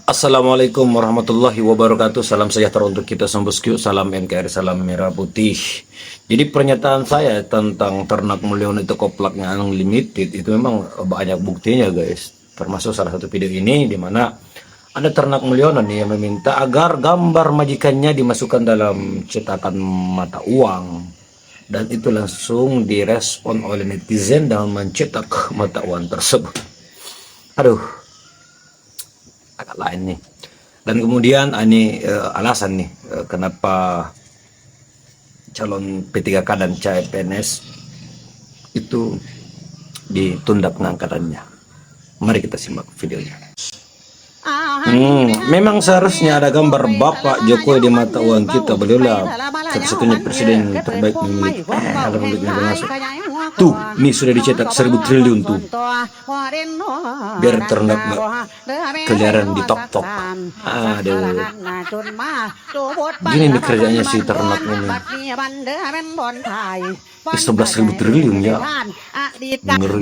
Assalamualaikum warahmatullahi wabarakatuh. Salam sejahtera untuk kita semua bosku. Salam NKRI, salam merah putih. Jadi pernyataan saya tentang ternak Mulyono itu koplaknya unlimited itu memang banyak buktinya guys. Termasuk salah satu video ini di mana ada ternak Mulyono nih yang meminta agar gambar majikannya dimasukkan dalam cetakan mata uang. Dan itu langsung direspon oleh netizen dengan mencetak mata uang tersebut. Aduh, agak lain nih. Dan kemudian ini alasan nih kenapa calon P3K dan CPNS itu ditunda pengangkatannya. Mari kita simak videonya. Memang seharusnya ada gambar Bapak Jokowi di mata uang kita. Beliaulah satu-satunya presiden terbaik memiliki dalam bentuknya langsung. Tuh, ini sudah dicetak 1000 triliun tuh. Biar ternak nggak keliaran di tok-tok. Aduh. Gini nih kerjanya si ternak ini. 11.000 triliun ya.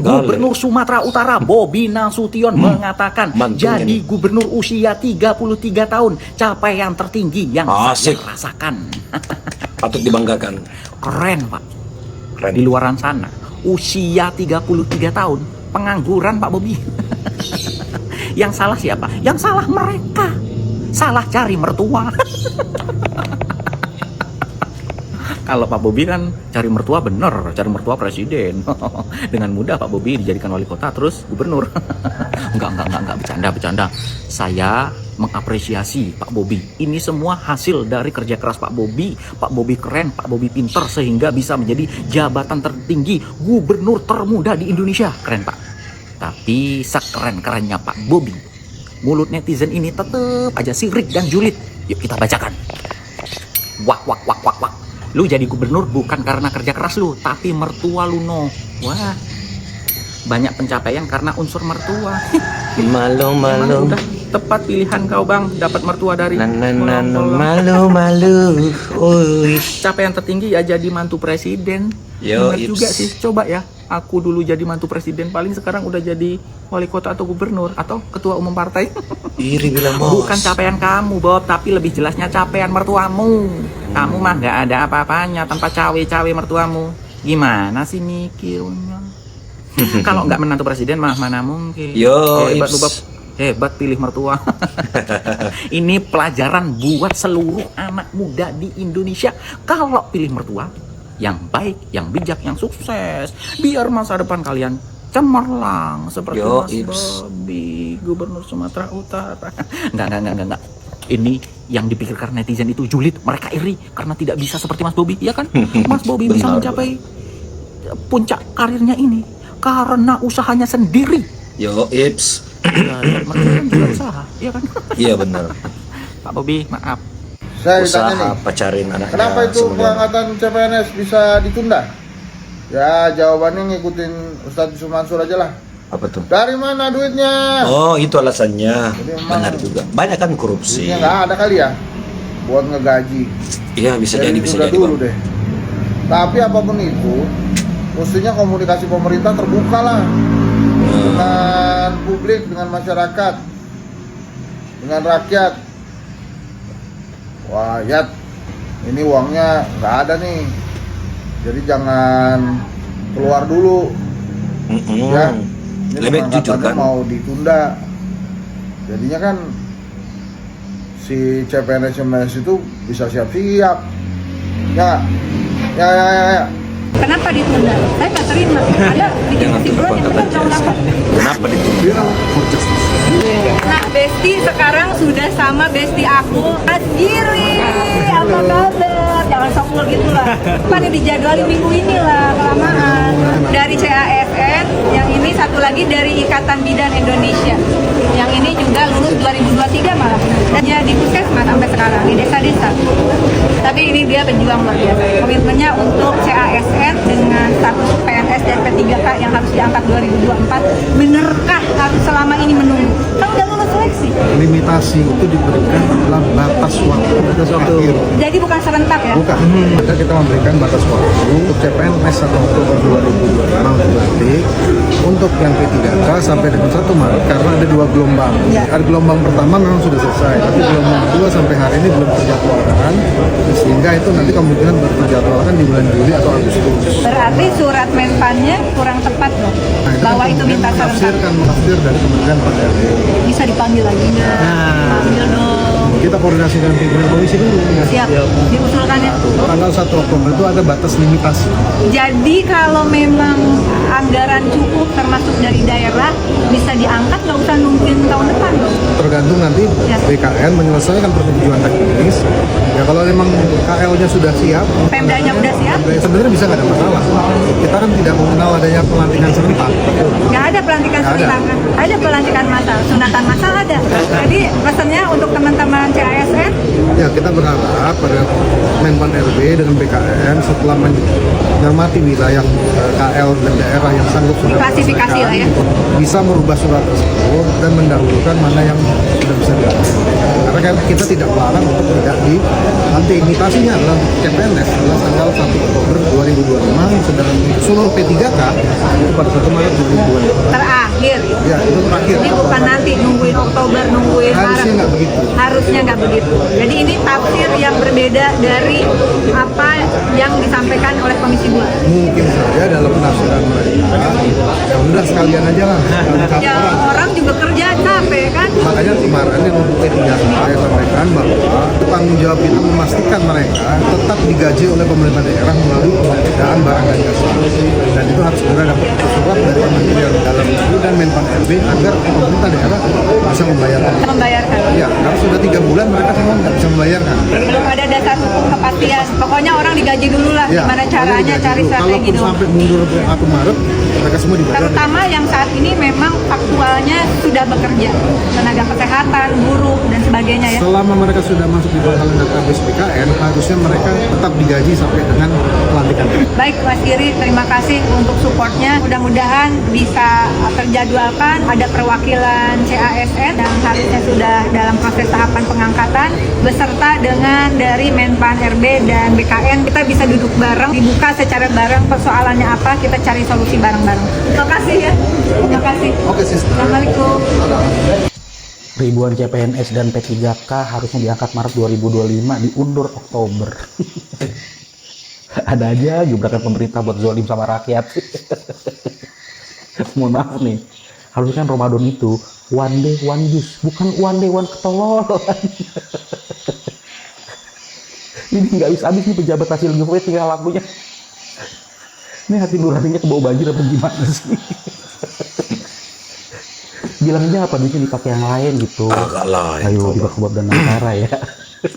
Gubernur Sumatera Utara Bobi Nasution mengatakan jadi gubernur usia 33 tahun capaian tertinggi yang saya rasakan. Patut dibanggakan. Keren Pak. Keren. Di luaran sana usia 33 tahun pengangguran Pak Bobi. Yang salah siapa? Yang salah mereka. Salah cari mertua. Kalau Pak Bobi kan cari mertua bener, cari mertua presiden. Dengan mudah Pak Bobi dijadikan wali kota terus gubernur. Enggak, bercanda. Saya mengapresiasi Pak Bobi. Ini semua hasil dari kerja keras Pak Bobi. Pak Bobi keren, Pak Bobi pinter sehingga bisa menjadi jabatan tertinggi gubernur termuda di Indonesia. Keren Pak. Tapi sekeren-kerennya Pak Bobi, mulut netizen ini tetap aja sirik dan julid. Yuk kita bacakan. Wak. Lu jadi gubernur bukan karena kerja keras lu, tapi mertua lu no. Wah, banyak pencapaian karena unsur mertua. Malu. Udah tepat pilihan kau bang, dapat mertua dari malu. Capaian tertinggi ya jadi mantu presiden. Benar juga sih, coba ya. Aku dulu jadi mantu presiden, paling sekarang udah jadi wali kota atau gubernur atau ketua umum partai. Iri bilang bos. Bukan capaian kamu Bob, tapi lebih jelasnya capaian mertuamu. Kamu mah nggak ada apa-apanya tanpa cawe-cawe mertuamu. Gimana sih mikirnya? Kalau nggak menantu presiden mah mana mungkin. Hebat lu Bob. Hebat pilih mertua. Ini pelajaran buat seluruh anak muda di Indonesia. Kalau pilih mertua yang baik, yang bijak, yang sukses, biar masa depan kalian cemerlang seperti Mas Bobi, gubernur Sumatera Utara. Enggak. Ini yang dipikirkan netizen itu julid, mereka iri karena tidak bisa seperti Mas Bobi, ya kan? Mas Bobi bisa mencapai puncak karirnya ini karena usahanya sendiri. Mereka juga usaha, ya kan? Iya benar. Pak Bobi, maaf. Saya Usaha ditanya nih, pacarin anaknya. kenapa itu pengangkatan CPNS bisa ditunda? Ya jawabannya ngikutin Ustadz Yusuf Mansur aja lah. Apa tuh? Dari mana duitnya? Oh itu alasannya. Benar juga. Banyak kan korupsi. Duitnya nggak ada kali ya buat ngegaji. Iya bisa jadi dulu deh. Tapi apapun itu, mestinya komunikasi pemerintah terbuka lah dengan publik, dengan masyarakat, dengan rakyat. Wah, Yat, ini uangnya nggak ada nih, jadi jangan keluar dulu. Ya, ini lebih jujur kan? Mau ditunda. Jadinya kan si CPNS itu bisa siap-siap. Ya. Kenapa ditunda? Saya nggak terima. Ada bikin kesimpulan yang benar undang-undang. Kenapa ditunda? Nah, Besti sekarang sudah sama Besti aku. Asgiri, apa kabar? Jangan sokul gitu lah. Kan dijadwalin minggu ini lah, kelamaan. Dari CASN, yang ini satu lagi dari Ikatan Bidan Indonesia. Yang ini juga lulus 2023 malah. Dan dia di puskesmas sampai sekarang, di desa-desa. Tapi ini dia pejuang luar biasa. Komitmennya untuk CASN dengan status PNS dan P3K yang harus diangkat 2024. Benarkah harus selama ini menunggu? Kan udah lulus seleksi. limitasi itu diberikan adalah batas waktu akhir. Jadi bukan serentak ya? Bukan. Maka kita memberikan batas waktu untuk CPNS 1 Oktober 2025 dilantik, untuk yang P3K sampai dengan 1 Maret karena ada 2 gelombang. Ada gelombang pertama memang sudah selesai, tapi gelombang kedua sampai hari ini belum terjadwalkan, sehingga itu nanti kemungkinan baru terjadwalkan di bulan Juli atau Agustus. Berarti surat menpannya kurang tepat dong? Bahwa itu minta serentak. Tafsir dari Kementerian PAN-RB. Bisa dipanggil lagi nggak? Panggil dong. Kita koordinasi dengan pimpinan komisi dulu. Siap. Diusulkan ya. Tanggal 1 Oktober itu ada batas limitasi. Jadi kalau memang anggaran cukup termasuk dari daerah bisa diangkat, nggak usah nungguin tahun depan dong. Tergantung nanti Ya. BKN menyelesaikan persetujuan teknis. Ya kalau memang KL-nya sudah siap, Pemdanya udah siap? sebenarnya bisa nggak ada masalah. Kita kan tidak mengenal adanya pelantikan serentak. Nggak ada pelantikan Nggak ada. serentak, ada pelantikan massal, sunatan massal ada. Jadi pesannya untuk teman-teman CASN, Ya kita berharap pada Menpan RB dengan BKN setelah mencermati wilayah KL dan daerah yang sanggup sudah Klasifikasi lah ya. bisa merubah surat tersebut dan mendahulukan mana yang sudah bisa dilakukan. Karena kan kita tidak melarang untuk tidak di nanti imitasinya adalah CPNS adalah tanggal 1 Oktober 2025, sedangkan seluruh P3K itu pada 1 Maret 2025. terakhir. Ya itu terakhir. Jadi bukan nanti nungguin Oktober, nungguin Harusnya Maret. nggak begitu. Harusnya nggak begitu. Jadi ini tafsir yang berbeda dari apa yang disampaikan oleh Komisi 2. Mungkin saja dalam penafsiran mereka ya udah sekalian aja lah. Ya orang juga kerja capek kan. Makanya kemarin yang untuk P3K saya sampaikan bahwa tanggung jawab kita memastikan mereka tetap digaji oleh pemerintah daerah melalui pengadaan barang dan jasa, dan itu harus segera dapat surat dari Kementerian Dalam Negeri dan Menpan RB agar pemerintah daerah bisa membayarkan. Membayarkan. Ya, karena sudah 3 bulan mereka semua nggak bisa membayarkan. Belum ada dasar hukum kepastian. Pokoknya orang digaji dulu lah. Ya, Gimana caranya digaji cari dulu. strategi Kalaupun dong. sampai mundur ke 1 Maret, mereka semua dibayar. Terutama yang saat ini memang faktualnya sudah bekerja, tenaga kesehatan, buruh dan sebagainya ya. Selama mereka sudah masuk di bakalan database BKN, harusnya mereka tetap digaji sampai dengan pelantikan. Baik Mas Giri, terima kasih untuk supportnya. Mudah-mudahan bisa terjadwalkan ada perwakilan CASN yang harusnya sudah dalam proses tahapan pengangkatan beserta dengan dari Menpan RB dan BKN. Kita bisa duduk bareng, dibuka secara bareng persoalannya apa, kita cari solusi bareng-bareng. Terima kasih ya. Terima kasih. Oke, sister. Assalamualaikum. Ribuan CPNS dan P3K harusnya diangkat Maret 2025, diundur Oktober. Ada aja gebrakan pemerintah buat zolim sama rakyat. Mohon maaf nih, harusnya kan Ramadan itu one day one use, bukan one day one ketololan. Ini nggak habis-habis nih pejabat hasil giveaway tinggal lakunya. Ini hati nuraninya kebawa banjir apa gimana sih? Bilangnya apa di sini pakai yang lain gitu. Agak lain. Ayo di bab dan antara ya.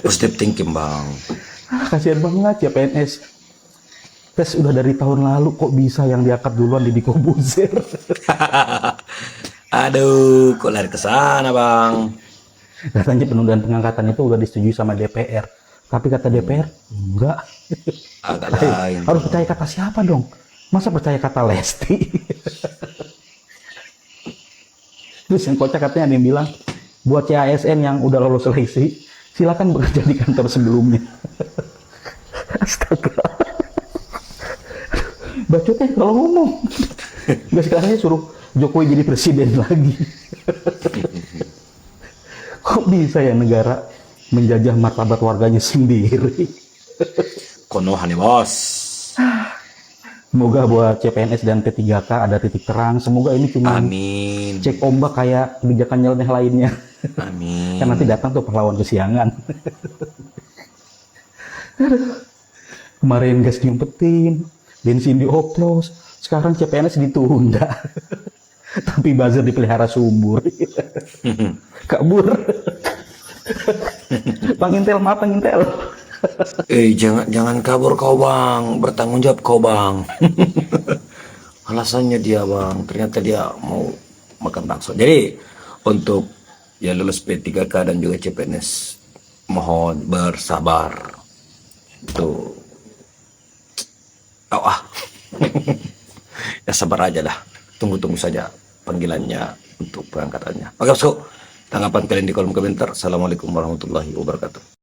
Positive thinking bang. Kasihan banget ya PNS. Tes udah dari tahun lalu kok bisa yang diangkat duluan di Kobuzer. Aduh, kok lari ke sana bang? Katanya penundaan pengangkatan itu udah disetujui sama DPR. Tapi kata DPR enggak. Agak lain. Harus percaya kata siapa dong? Masa percaya kata Lesti? Terus yang kocak katanya ada yang bilang, buat CASN yang udah lolos seleksi, silakan bekerja di kantor sebelumnya. Astaga. Bacotnya kalau ngomong. Gak sekarang suruh Jokowi jadi presiden lagi. Kok bisa ya negara menjajah martabat warganya sendiri? Konohan ya bos. Semoga buat CPNS dan P3K ada titik terang. Semoga ini cuma Amin. cek ombak kayak kebijakan nyeleneh lainnya. Amin. Kan nanti datang tuh pahlawan kesiangan. Aduh. Kemarin gas diumpetin, bensin dioplos, sekarang CPNS ditunda. Tapi buzzer dipelihara subur. Kabur. Bang Intel, maaf Bang Intel. Jangan kabur kau bang, bertanggung jawab kau bang. Alasannya dia bang, ternyata dia mau makan bakso. Jadi untuk ya lulus P3K dan juga CPNS mohon bersabar. Itu ya sabar aja lah. Tunggu saja panggilannya untuk pengangkatannya. Oke bosku. tanggapan kalian di kolom komentar. Assalamualaikum warahmatullahi wabarakatuh.